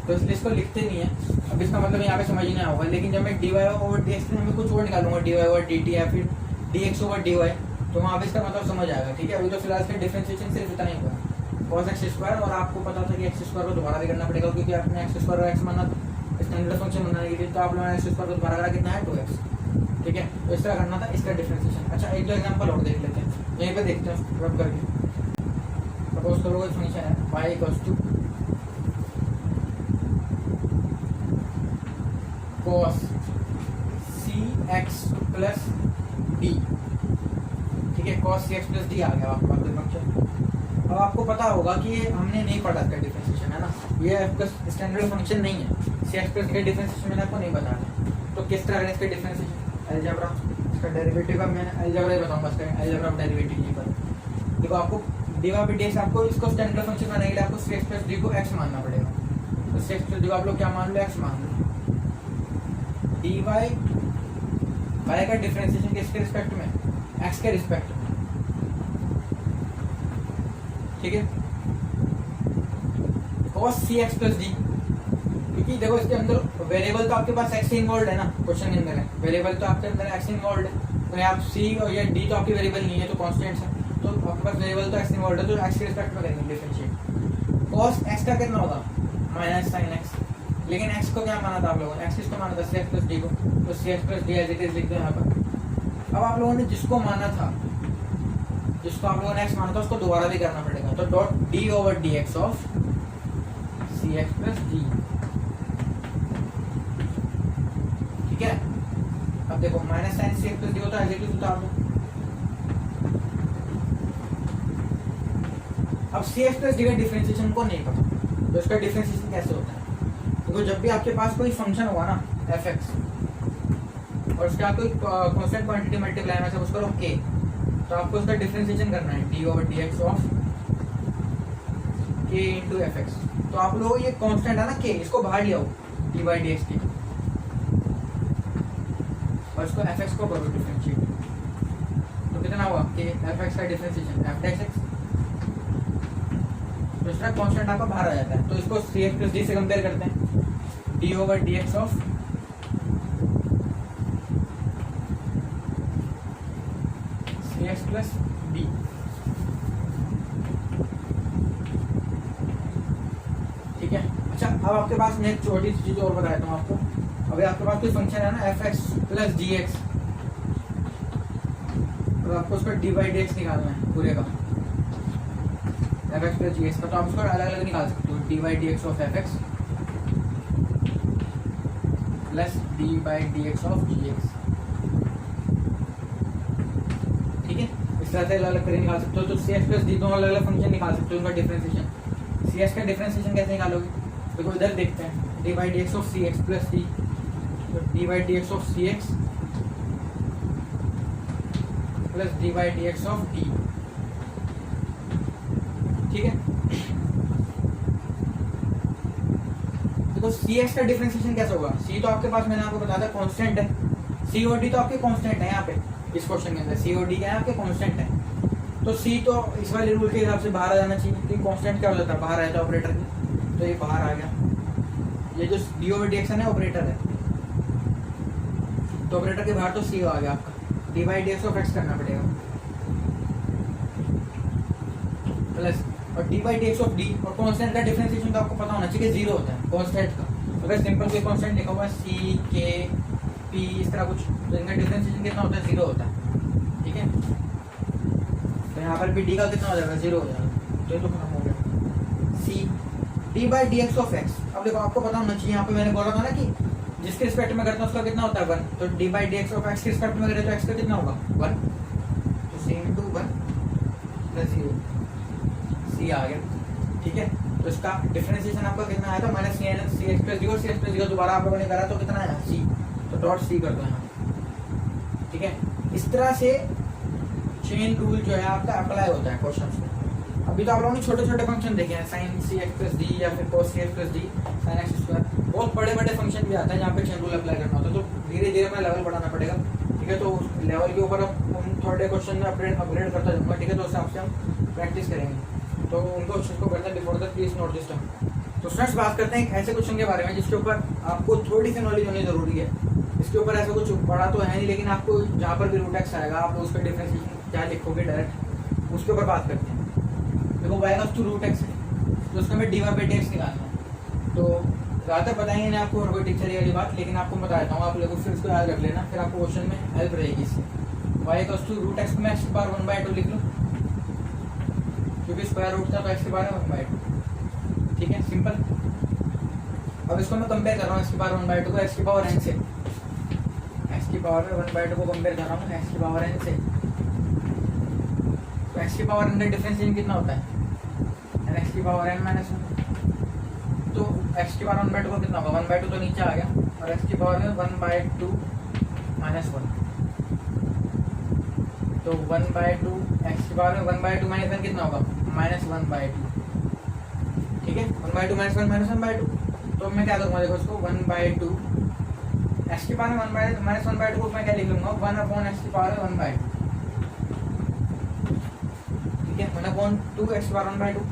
तो इसलिए इसको लिखते नहीं है। अब इसका मतलब यहाँ पे समझ नहीं आया होगा, लेकिन जब मैं d y over d x में कुछ और निकालूंगा, d y over d t या फिर d x over d y, तो वहाँ पे इसका मतलब समझ आएगा, ठीक है। अभी तो फिलहाल इसका डिफरेंशिएशन सिर्फ इतना ही हुआ, कॉस एक्स स्क्वायर, और आपको पता था कि एक्स स्क्वायर को दोबारा भी करना पड़ेगा, क्योंकि आपने एक्स स्क्वायर और एक्स माना स्टैंडर्ड फंक्शन बनाने के लिए, तो आप लोगों ने एक्स स्क्वायर को दोबारा करा, कितना है 2x, ठीक है। तो इस तरह करना था इसका डिफरेंशिएशन। अच्छा, एक दो एग्जाम्पल और देख लेते हैं, यहीं पर देखते हैं रब करके। सपोज करो कोई फंक्शन है y equals to cos cx plus d, ठीक है, cos cx प्लस d आ गया आपके पास फंक्शन। अब आपको पता होगा कि ये हमने नहीं पढ़ा इसका डिफरेंशिएशन, है ना, ये आपका स्टैंडर्ड फंक्शन नहीं है, cx प्लस का डिफरेंशिएशन मैंने आपको नहीं बताया। तो किस तरह करें इसका डिफरेंशिएशन, अलजेब्रा, इसका डेरिवेटिव का मैंने अलजेब्रा ही बताऊंगा, इसका अलजेब्रा ऑफ डेरिवेटिव ये पर देखो। आपको d y by d x, आपको इसको स्टैंडर्ड फंक्शन बनाने के लिए आपको सी एक्स प्लस डी को एक्स मानना पड़ेगा, तो सी एक्स प्लस डी को आप लोग क्या मान लो, एक्स मान लो। डी वाई वाई का डिफरेंशिएशन किसके रिस्पेक्ट में, एक्स के रिस्पेक्ट में, ठीक है। cos सी एक्स प्लस डी, क्योंकि देखो इसके अंदर वेरिएबल तो आपके पास एक्स इन्वॉल्व है ना, क्वेश्चन के अंदर है वेरिएबल तो आपके अंदर एक्स इन्वॉल्व है, तो यहाँ सी और या डी तो आपकी वेरिएबल नहीं है, तो कॉन्स्टेंट है, तो आपके पास वेरिएबल तो एक्स इन्वॉल्व है, तो एक्स के रिस्पेक्ट में करेंगे डिफरेंशिएट। कॉस एक्स का कितना होगा माइनस साइन एक्स, लेकिन एक्स को क्या माना था आप लोगों ने, एक्स किसको माना था सी एक्स प्लस डी को, तो c x plus d as it is लिख दो यहाँ पर। अब आप लोगों ने जिसको माना था, जिसको आप लोगों ने एक्स माना था उसको दोबारा भी करना पड़ेगा, तो dot d over d x of c x plus d. ठीक है, अब देखो minus sine c x plus d होता है, एज इट इज उतार दो। अब सी एक्स प्लस डी का डिफरेंशिएशन को नहीं पता, तो इसका डिफरेंशिएशन कैसे होता है, तो जब भी आपके पास कोई फंक्शन होगा ना एफ एक्स और उसके आप कोई कांस्टेंट क्वांटिटी मल्टीप्लाई में सपोज करो के, तो आपको उसका डिफरेंशिएशन करना है D over d x of के इंटू एफ एक्स। तो आप लोग ये कांस्टेंट है ना के, इसको बाहर ले आओ डी बाई डी एक्स के, और इसको एफ एक्स को करो डिफरेंशिएट, तो कितना हुआ के एफ एक्स का डिफरेंशिएशन एफ डैश एक्स, तो इसका कांस्टेंट आपका बाहर आ जाता है, तो इसको सी एक्स प्लस डी से कंपेयर करते हैं, d over d x of c x plus d. ठीक है, अच्छा अब आपके पास मैं एक छोटी सी चीज और बता देता हूँ आपको। अभी आपके पास कोई फंक्शन है ना F x plus D x, तो आपको उसका डी बाई डी एक्स निकालना है पूरे का, f x plus g x का, तो आप उसको अलग अलग निकाल सकते हो, d by d x of f x plus d by d x of g x. ठीक है, इस तरह से अलग अलग करके निकाल सकते हो, तो सी एक्स प्लस डी दोनों अलग अलग फंक्शन निकाल सकते हो, उनका डिफरेंशिएशन। सी एक्स का डिफरेंशिएशन कैसे निकालोगे, देखो इधर देखते हैं, d by d x of c x plus d, तो d by d x of c x plus d by d x of d. ठीक है, देखो सी एक्स का डिफरेंशिएशन कैसे होगा, सी तो आपके पास मैंने आपको बताया था कांस्टेंट है, सी और डी तो आपके कांस्टेंट है यहाँ पे इस क्वेश्चन के अंदर, सी और डी क्या है आपके कांस्टेंट है, तो सी तो इस वाले रूल के हिसाब से बाहर आ जाना चाहिए, क्योंकि कांस्टेंट क्या हो जाता है बाहर आया था ऑपरेटर की, तो ये बाहर आ गया, ये जो डी ओवर डी एक्स है ऑपरेटर है, तो ऑपरेटर के बाहर तो सी आ गया आपका, D by d x of x करना पड़ेगा प्लस और D by d x of D, और कांस्टेंट का डिफरेंशिएशन तो आपको पता होना चाहिए जीरो होता है कांस्टेंट का, अगर सिंपल कोई कांस्टेंट लिखा हुआ है सी के पी इस तरह कुछ, तो इनका डिफरेंशिएशन कितना होता है जीरो होता है। ठीक है, तो यहाँ पर भी डी का कितना हो जाएगा जीरो हो जाएगा, तो ये तो खत्म हो गया c d by d x of x. अब देखो आपको पता होना चाहिए, यहाँ पे मैंने बोला था ना कि जिसके रिस्पेक्ट में करता है उसका कितना होता है वन, तो d by d x of x के रिस्पेक्ट में करे तो एक्स का कितना होगा वन, तो सी इंटू वन प्लस जीरो, सी आ गया। ठीक है, तो इसका डिफरेंशिएशन आपका कितना आया था माइनस सी एक्स प्लस डी, और सी एक्स प्लस डी का दोबारा आप लोगों ने करा तो कितना आया सी, तो डॉट सी कर दो यहाँ। ठीक है, इस तरह से चेन रूल जो है आपका अप्लाई होता है क्वेश्चंस में। अभी तो आप लोगों ने छोटे छोटे फंक्शन देखे हैं, sine c x plus d या फिर cos c x plus d sine x square, बहुत बड़े बड़े फंक्शन भी आता है जहाँ पे चेन रूल अप्लाई करना होता है, तो धीरे धीरे मैं लेवल बढ़ाना पड़ेगा। ठीक है, तो लेवल के ऊपर हम थोड़े क्वेश्चन में अपग्रेड करता जाऊँगा। ठीक है, तो उस हिसाब से हम प्रैक्टिस करेंगे, तो उनको उसको करते हैं before that please note this term. तो फ्रेंड्स बात करते हैं एक ऐसे क्वेश्चन के बारे में जिसके ऊपर आपको थोड़ी सी नॉलेज होनी जरूरी है। इसके ऊपर ऐसा कुछ पढ़ा तो है नहीं, लेकिन आपको जहाँ पर भी रूट एक्स आएगा आप उस पर डिफरेंशिएशन क्या लिखोगे डायरेक्ट उसके ऊपर बात करते हैं। देखो वाई का टू रूट एक्स है, तो उसको हमें d y by d x निकालना है, तो ज़्यादातर बताएंगे नहीं आपको कोई टीचर वाली बात, लेकिन आपको बता देता हूँ, आप लोगों फिर उसको याद रख लेना, फिर आपको क्वेश्चन में हेल्प रहेगी इससे। वाई का टू रूट एक्स में एक्स की पावर 1/2 लिख लो, क्योंकि स्क्वायर रूट था तो एक्स की पावर 1/2। ठीक है, सिंपल। अब इसको मैं कंपेयर कर रहा हूँ एक्स की पावर 1/2 को एक्स की पावर n से, एक्स की पावर 1/2 को कंपेयर कर रहा हूँ एक्स की पावर n से, तो एक्स की पावर n का डिफरेंशिएशन कितना होता है n एक्स की पावर n माइनस 1, तो एक्स की पावर 1/2 को कितना होगा 1/2 तो नीचे आ गया, और एक्स की पावर में 1/2 माइनस 1, तो 1/2 एक्स की पावर में 1/2 माइनस 1 कितना होगा -1/2। ठीक है, 1/2 माइनस 1 -1/2, तो मैं क्या करूँगा देखो इसको 1/2 एक्स की पावर में माइनस 1/2 को मैं क्या लिख लूँगा 1/x की पावर 1/2। ठीक है, 1/2 एक्स की पावर 1/2,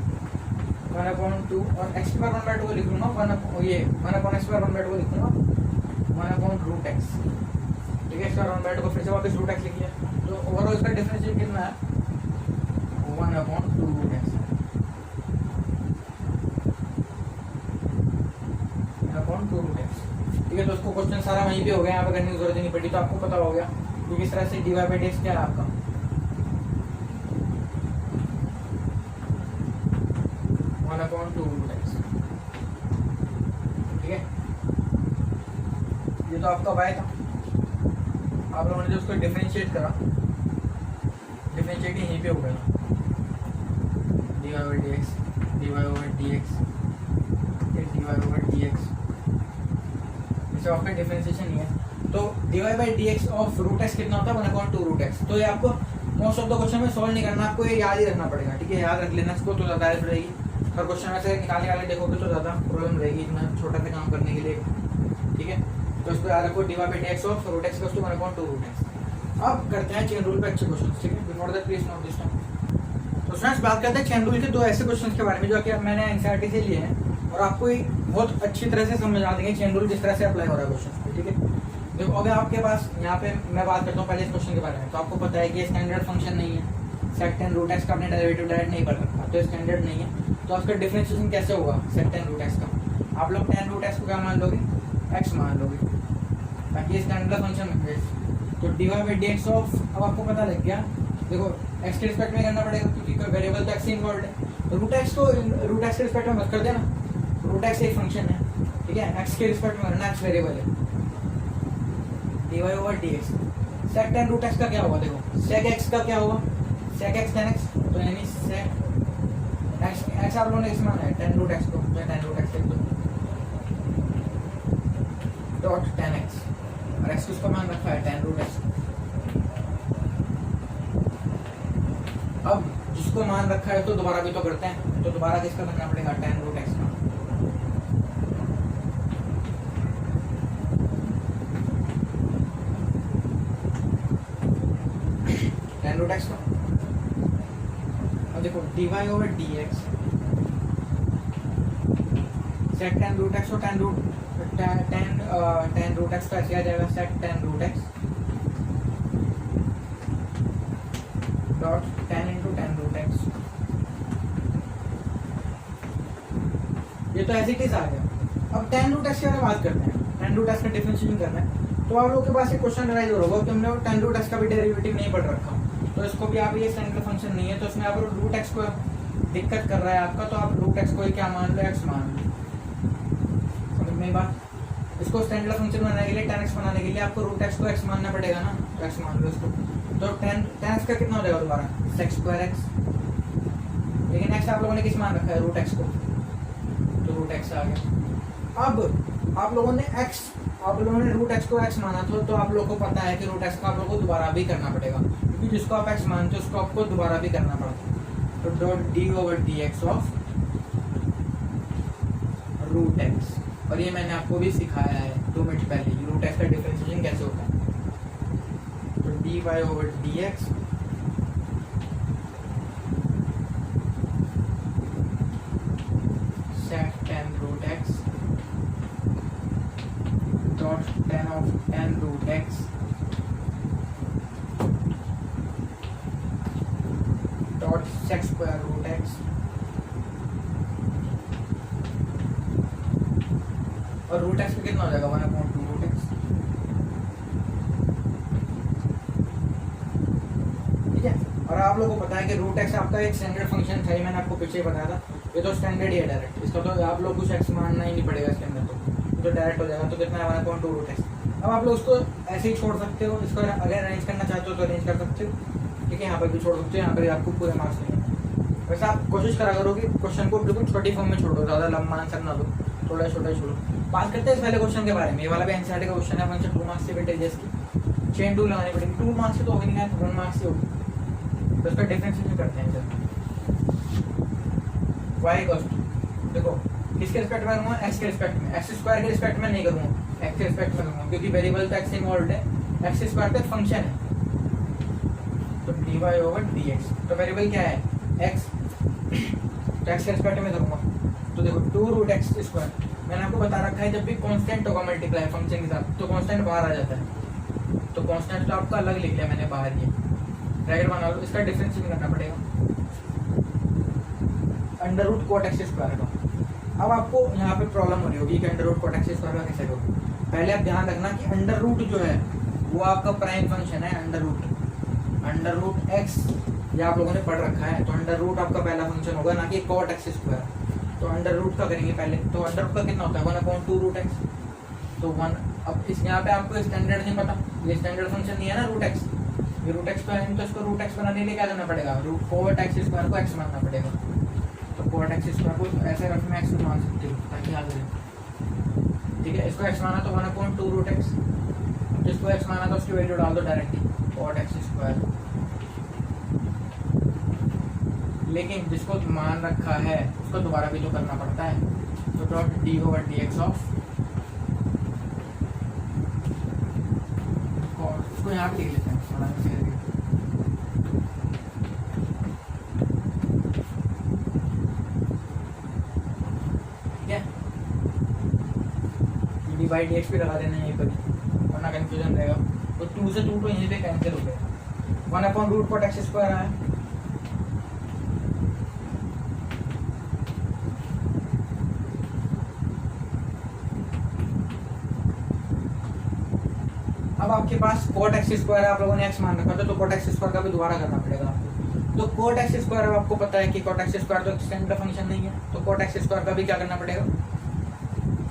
1/2 और x स्क्वायर 1/2 को लिख लूँगा 1/x² 1/2 को लिखूँगा 1/√x। ठीक है, स्क्वायर 1/2 को फिर से वापस √x लिख लिया, तो ओवरऑल इसका डिफरेंशियल कितना है 1/2√x। 1/2√x। ठीक है, तो उसको क्वेश्चन सारा वहीं पे हो गया, यहाँ पे करने की जरूरत नहीं पड़ी, तो आपको पता हो गया कि किस तरह से dy/dx क्या है आपका 1/2√x। ठीक है, ये तो आपका y था। आप लोगों ने जो उसको डिफरेंशिएट करा, डिफरेंशिएट यहीं पे हो गया dy/dx, dy/dx, dy/dx, इसे आपका डिफरेंशिएशन नहीं है। तो dy/dx ऑफ √x कितना होता है 1/2√x। तो ये आपको मोस्ट ऑफ द क्वेश्चन में सॉल्व नहीं करना, आपको ये याद ही रखना पड़ेगा। ठीक है, याद रख लेना इसको, तो ज़्यादा हेल्प रहेगी। हर क्वेश्चन में से निकालने देखोगे तो ज़्यादा प्रॉब्लम रहेगी इतना छोटा सा काम करने के लिए। ठीक है, तो इसको याद रखो dy/dx ऑफ √x 1/2√x। अब करते हैं चेन रूल पे अच्छे क्वेश्चन। ठीक है, before that please note this time. तो फ्रेंड्स बात करते हैं चेन रूल के दो ऐसे क्वेश्चन के बारे में जो कि मैंने एनसीईआरटी से लिए हैं और आपको बहुत अच्छी तरह से समझ आ देंगे चेन रूल किस तरह से अप्लाई हो रहा है क्वेश्चन पे। ठीक है, देखो अगर आपके पास यहाँ पे मैं बात करता हूँ पहले इस क्वेश्चन के बारे में, तो आपको पता है कि स्टैंडर्ड फंक्शन नहीं है, sec10√x का आपने डेरिवेटिव डायरेक्ट नहीं पढ़ रखा, तो स्टैंडर्ड नहीं है। तो आपका डिफरेंशिएशन कैसे होगा sec10√x का? आप लोग tan√x को क्या मान लोगे, x मान लोगे, ताकि ये स्टैंडर्ड फंक्शन बन जाए। तो dy/dx ऑफ, अब आपको पता लग गया, देखो x के रिस्पेक्ट में करना पड़ेगा क्योंकि वेरिएबल तो x इन्वॉल्व है। √x को √x के रिस्पेक्ट में मत कर देना, √x एक फंक्शन है। ठीक है, x के रिस्पेक्ट में करना, x वेरिएबल है। dy/dx sec10√x का क्या होगा, देखो sec x का क्या होगा, sec x tan x, तो यानी sec x आप लोगों ने किस माना है tan√x को, तो tan√x लिख दो डॉट tan x, और x किसको मान रखा है tan√x। अब जिसको मान रखा है तो दोबारा भी तो करते हैं, तो दोबारा किसका करना पड़ेगा tan√x का। tan√x का, और देखो dy/dx sec10√x और tan√x का ऐसे आ जाएगा sec10√x डॉट tan√x। ये तो ऐसे ही आ गया। अब tan√x के बारे में बात करते हैं, tan√x का डिफरेंशिएशन करना है। तो आप लोगों के पास एक क्वेश्चन राइज हो रहा होगा कि हमने tan√x का भी डेरिवेटिव नहीं पढ़ रखा, तो इसको भी आप, ये स्टैंडर्ड फंक्शन नहीं है, तो इसमें आप √x को दिक्कत कर रहा है आपका, तो आप √x को क्या मान लो, x मान लो। समझ में बात? इसको स्टैंडर्ड फंक्शन बनाने के लिए, tan x बनाने के लिए आपको √x को x मानना पड़ेगा ना, तो x मान लो इसको। तो tan x का कितना हो जाएगा दोबारा sec²x, लेकिन x आप लोगों ने किस मान रखा है √x को, तो √x आ गया। अब आप लोगों ने √x को x माना था, तो आप लोगों को पता है कि √x को आप लोगों को दोबारा भी करना पड़ेगा, क्योंकि जिसको आप x मानते हो उसको आपको दोबारा भी करना पड़ता है। तो डॉट dy/dx ऑफ √x, और ये मैंने आपको भी सिखाया है 2 मिनट पहले √x का डिफरेंशिएशन कैसे होता है। तो dy/dx sec10√x dot tan√x dot sec²√x, और √x पे कितना हो जाएगा 1/2√x। ठीक है, और आप लोगों को पता है कि √x आपका एक स्टैंडर्ड फंक्शन था, ये मैंने आपको पीछे बताया था, ये तो स्टैंडर्ड ही है डायरेक्ट, इसका तो आप लोग कुछ x मानना ही नहीं पड़ेगा इसके अंदर, तो डायरेक्ट हो जाएगा। तो कितना है 1/2√x। अब आप लोग उसको ऐसे ही छोड़ सकते हो, इसको अगर अरेंज करना चाहते हो तो अरेंज कर सकते हो। ठीक है, यहाँ पर भी छोड़ सकते हो, यहाँ पर आपको पूरे मार्क्स मिलेंगे। वैसे आप कोशिश करा करो कि क्वेश्चन को बिल्कुल छोटी फॉर्म में छोड़ो, ज़्यादा लंबा आंसर ना दो, थोड़ा छोटा छोड़ो। बात करते हैं इस पहले क्वेश्चन के बारे में, ये वाला भी एनसीईआरटी का क्वेश्चन है, 1 से 2 मार्क्स से वेटेजेस की चेन रूल लगानी पड़ेगी। 2 मार्क्स से तो होगी नहीं, 1 मार्क्स से होगी। तो इसका डिफरेंशिएशन करते हैं। y देखो किसके रिस्पेक्ट में करूँगा, x के रिस्पेक्ट में, x² के रिस्पेक्ट में नहीं करूँगा, x के रिस्पेक्ट में करूँगा, क्योंकि वेरिएबल तो x इन्वॉल्व है, x² पे फंक्शन है। तो dy/dx, तो वेरिएबल क्या है x, तो एक्स के रिस्पेक्ट में करूँगा, तो देखो 2√x²। मैंने आपको बता रखा है जब भी कांस्टेंट होगा मल्टीप्लाई फंक्शन के साथ तो कांस्टेंट बाहर आ जाता है, तो कांस्टेंट तो आपका अलग लिख लिया मैंने बाहर, ये ब्रैकेट बना लो, इसका डिफरेंशिएशन करना पड़ेगा √cot(x²) का। अब आपको यहाँ पे प्रॉब्लम हो रही होगी कि √cot(x² का कैसे करो। पहले आप ध्यान रखना कि अंडर रूट जो है वो आपका प्राइम फंक्शन है, अंडर रूट x, ये आप लोगों ने पढ़ रखा है, तो अंडर रूट आपका पहला फंक्शन होगा, ना कि cot(x²). तो अंडर रूट का करेंगे पहले, तो अंडर रूट का कितना होता है 1/2√x, तो 1। अब इस यहाँ पे आपको स्टैंडर्ड नहीं पता, ये स्टैंडर्ड फंक्शन नहीं है ना √x, ये √x तो है, तो इसको √x बनाने के लिए क्या करना पड़ेगा, cot(x² को x मानना पड़ेगा। तो cot(x² को ऐसे रफ में x मान सकते हो ताकि याद रहे, ठीक है। इसको x माना तो 1/2√x, जिसको x माना तो उसकी वैल्यू डाल दो डायरेक्टली cot(x²। लेकिन जिसको मान रखा है उसको दोबारा भी तो करना पड़ता है, तो .d/dx ऑफ, इसको यहाँ पे लिख लेते हैं थोड़ा सा, ठीक है। d/dx भी लगा देना यहीं पर, वरना कंफ्यूजन रहेगा। तो 2 से 2 तो यहीं पे कैंसिल हो गया, 1/√cot(x² आया। अब आपके पास cot(x²) आप लोगों ने x मान रखा था, तो cot(x² का भी दोबारा करना पड़ेगा आपको। तो cot(x²) अब आपको पता है कि cot(x² तो स्टैंडर्ड फंक्शन नहीं है, तो cot(x² का भी क्या करना पड़ेगा,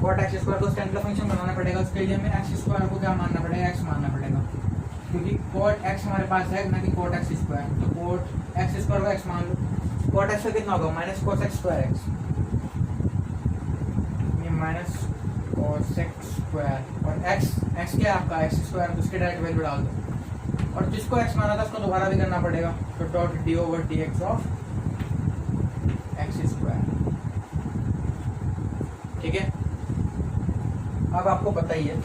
cot(x² को स्टैंडर्ड फंक्शन बनाना पड़ेगा। उसके लिए हमें x² को क्या मानना पड़ेगा, x मानना पड़ेगा, क्योंकि cot(x) हमारे पास है ना कि cot(x²), तो cot(x² को x मान लो। cot(x) का कितना होगा -cos(x²x), ये -cos(x²), और x क्या है आपका x², तो उसके डायरेक्ट वैल्यू डाल दो, और जिसको x माना था उसको दोबारा भी करना पड़ेगा, तो .d/dx ऑफ x², ठीक है। अब आपको पता ही है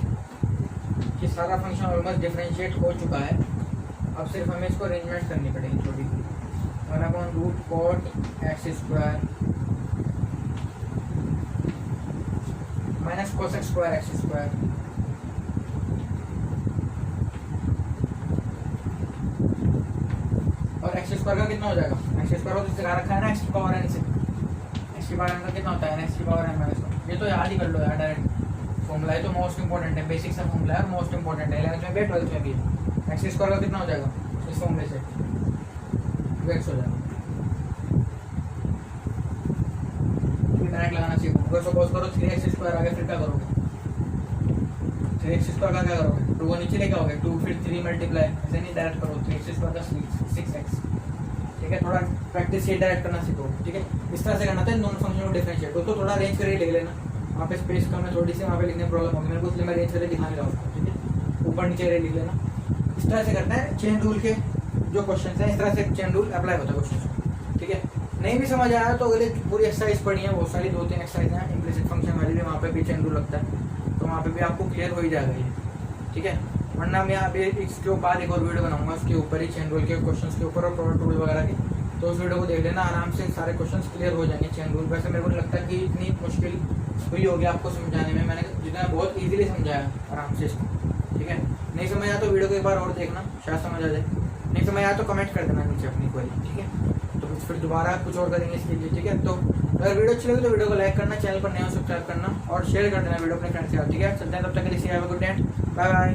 कि सारा फंक्शन ऑलमोस्ट डिफरेंशिएट हो चुका है, अब सिर्फ हमें इसको अरेंजमेंट करनी पड़ेगी छोटी, 1/√cot(x² -cos(x²x²), और x² का कितना हो जाएगा, x² को तो सिखा रखा है ना x⁴n से, x⁴n का कितना होता है x⁴n-1, ये तो याद ही कर लो यार, डायरेक्ट फॉर्मूला है, तो मोस्ट इंपॉर्टेंट है, बेसिक सा फॉर्मूला है, मोस्ट इंपॉर्टेंट है, 11th में भी 12th में भी। x² का कितना हो जाएगा इस फॉर्मूले से, x हो जाएगा, डायरेक्ट लगाना सीखो। अगर सपोज करो 3x² आ गया, फिर क्या करोगे, 3x² का क्या करोगे, 2 को नीचे लेके आओगे, 2 फिर 3 मल्टीप्लाई, ऐसे नहीं डायरेक्ट करो, 3x² का 6x, ठीक है। थोड़ा प्रैक्टिस से डायरेक्ट करना सीखो, ठीक है। इस तरह से करना था इन दोनों फंक्शन को डिफरेंशिएट, तो थोड़ा अरेंज करके लिख लेना, वहाँ पे स्पेस कम है थोड़ी सी, वहाँ पे लिखने में प्रॉब्लम होगी मेरे को, इसलिए मैं अरेंज करके दिखाने लगा उसको, ठीक है। ऊपर नीचे करके लिख लेना, इस तरह से करना है। चेन रूल के जो क्वेश्चन है इस तरह से चेन रूल अप्लाई होता है क्वेश्चन, ठीक है। नहीं भी समझ आया तो अगले पूरी एक्सरसाइज पढ़ी है, बहुत सारी 2-3 एक्सरसाइज हैं इम्प्लिसिट फंक्शन वाली भी, वहाँ पे भी चेन रूल लगता है, तो वहाँ पे भी आपको क्लियर हो ही जाएगा ये, ठीक है। वरना मैं अभी इसके बाद एक और वीडियो बनाऊंगा उसके ऊपर ही, चेन रूल के क्वेश्चन के ऊपर और प्रोडक्ट रूल वगैरह के, तो उस वीडियो को देख लेना, आराम से सारे क्वेश्चन क्लियर हो जाएंगे चेन रूल। वैसे मेरे को नहीं लगता कि इतनी मुश्किल हुई होगी आपको समझाने में, मैंने जितना बहुत ईजिली समझाया आराम से इसको, ठीक है। नहीं समझ आया तो वीडियो को एक बार और देखना, शायद समझ आ जाए, नहीं समझ आया तो कमेंट कर देना नीचे अपनी क्वेरी, ठीक है। तो फिर दोबारा कुछ और करेंगे इसके लिए, ठीक है। तो अगर वीडियो अच्छी लगी तो वीडियो को लाइक करना, चैनल पर नया सब्सक्राइब करना और शेयर कर देना वीडियो अपने फ्रेंड्स के साथ, ठीक है। चलते हैं, तब तक के लिए गुड नाइट, बाय बाय।